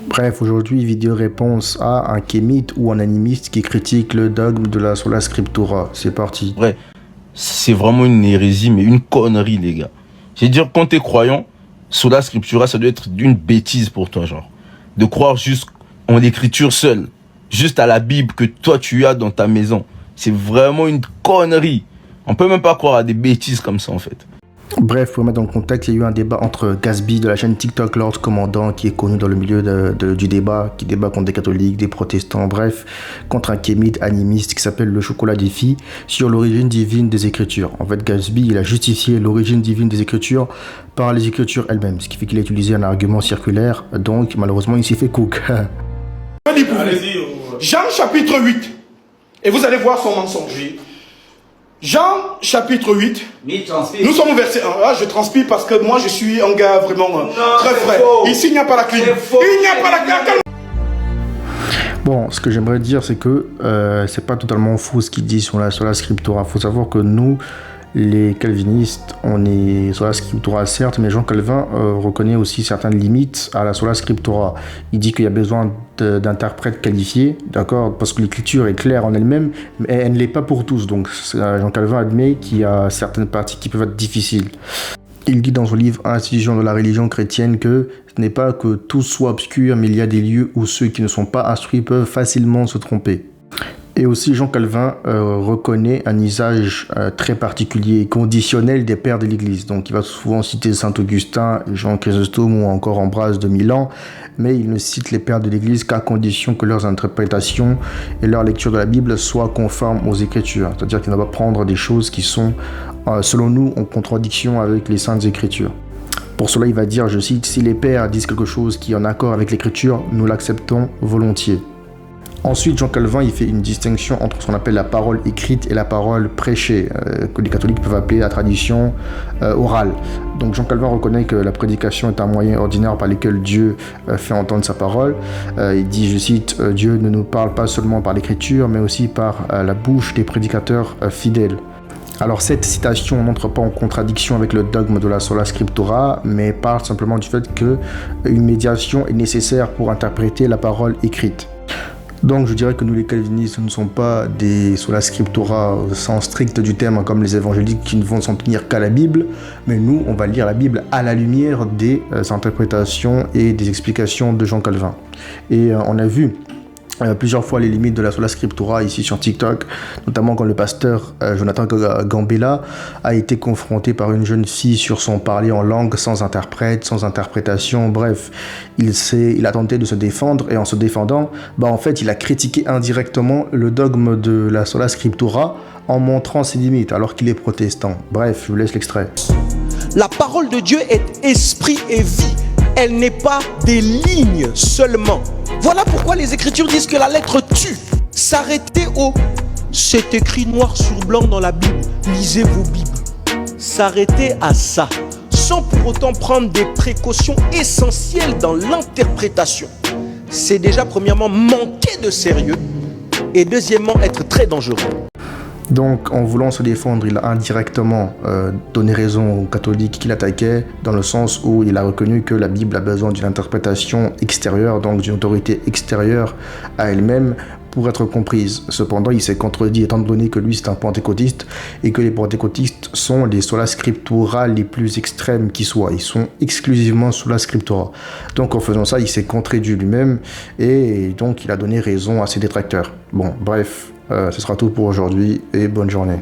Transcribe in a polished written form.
Bref, aujourd'hui, vidéo réponse à un kémite ou un animiste qui critique le dogme de la Sola Scriptura. C'est parti. Vrai, c'est vraiment une hérésie, mais une connerie, les gars. Je veux dire, quand t'es croyant, Sola Scriptura, ça doit être d'une bêtise pour toi, genre. De croire juste en l'écriture seule, juste à la Bible que toi tu as dans ta maison. C'est vraiment une connerie. On peut même pas croire à des bêtises comme ça, en fait. Bref, pour mettre dans le contexte, il y a eu un débat entre Gatsby de la chaîne TikTok Lord Commandant, qui est connu dans le milieu du débat, qui débat contre des catholiques, des protestants, bref, contre un kémite animiste qui s'appelle le Chocolat des filles, sur l'origine divine des Écritures. En fait, Gatsby, il a justifié l'origine divine des Écritures par les Écritures elles-mêmes, ce qui fait qu'il a utilisé un argument circulaire, donc malheureusement il s'est fait cook. Jean chapitre 8, et vous allez voir son mensonge. Jean chapitre 8, nous sommes au verset 1. Là, je transpire parce que moi je suis un gars vraiment très frais. Ici il n'y a pas la clim. Il n'y a pas la clim. Bon, ce que j'aimerais dire, c'est que c'est pas totalement faux ce qu'il dit sur la Scriptura. Il faut savoir que nous, les calvinistes, on est sur la Scriptura certes, mais Jean Calvin reconnaît aussi certaines limites à la Sola Scriptura. Il dit qu'il y a besoin d'interprètes qualifiés, d'accord, parce que l'écriture est claire en elle-même, mais elle ne l'est pas pour tous. Donc Jean Calvin admet qu'il y a certaines parties qui peuvent être difficiles. Il dit dans son livre Institution de la religion chrétienne que ce n'est pas que tout soit obscur, mais il y a des lieux où ceux qui ne sont pas instruits peuvent facilement se tromper. Et aussi, Jean Calvin reconnaît un usage très particulier et conditionnel des pères de l'Église. Donc, il va souvent citer Saint-Augustin, Jean Chrysostome ou encore Ambroise de Milan, mais il ne cite les pères de l'Église qu'à condition que leurs interprétations et leur lecture de la Bible soient conformes aux Écritures. C'est-à-dire qu'il ne va pas prendre des choses qui sont, selon nous, en contradiction avec les Saintes Écritures. Pour cela, il va dire, je cite, « Si les pères disent quelque chose qui est en accord avec l'Écriture, nous l'acceptons volontiers. » Ensuite, Jean Calvin, il fait une distinction entre ce qu'on appelle la parole écrite et la parole prêchée, que les catholiques peuvent appeler la tradition orale. Donc Jean Calvin reconnaît que la prédication est un moyen ordinaire par lequel Dieu fait entendre sa parole. Il dit, je cite, « Dieu ne nous parle pas seulement par l'écriture, mais aussi par la bouche des prédicateurs fidèles. » Alors cette citation n'entre pas en contradiction avec le dogme de la Sola Scriptura, mais parle simplement du fait qu'une médiation est nécessaire pour interpréter la parole écrite. Donc je dirais que nous les calvinistes ne sommes pas des Sola Scriptura au sens strict du terme comme les évangéliques qui ne vont s'en tenir qu'à la Bible, mais nous on va lire la Bible à la lumière des interprétations et des explications de Jean Calvin. Et on a vu plusieurs fois les limites de la Sola Scriptura ici sur TikTok, notamment quand le pasteur Jonathan Gambella a été confronté par une jeune fille sur son parler en langue sans interprète, sans interprétation, bref, il a tenté de se défendre et en se défendant, en fait il a critiqué indirectement le dogme de la Sola Scriptura en montrant ses limites alors qu'il est protestant. Bref, je vous laisse l'extrait. La parole de Dieu est esprit et vie. Elle n'est pas des lignes seulement. Voilà pourquoi les Écritures disent que la lettre tue. S'arrêter au « c'est écrit noir sur blanc dans la Bible, lisez vos Bibles ». S'arrêter à ça, sans pour autant prendre des précautions essentielles dans l'interprétation. C'est déjà premièrement manquer de sérieux et deuxièmement être très dangereux. Donc, en voulant se défendre, il a indirectement donné raison aux catholiques qu'il attaquait, dans le sens où il a reconnu que la Bible a besoin d'une interprétation extérieure, donc d'une autorité extérieure à elle-même, pour être comprise. Cependant, il s'est contredit étant donné que lui c'est un pentecôtiste et que les pentecôtistes sont les Sola Scriptura les plus extrêmes qui soient. Ils sont exclusivement Sola Scriptura. Donc en faisant ça, il s'est contredit lui-même et donc il a donné raison à ses détracteurs. Bon, bref, ce sera tout pour aujourd'hui et bonne journée.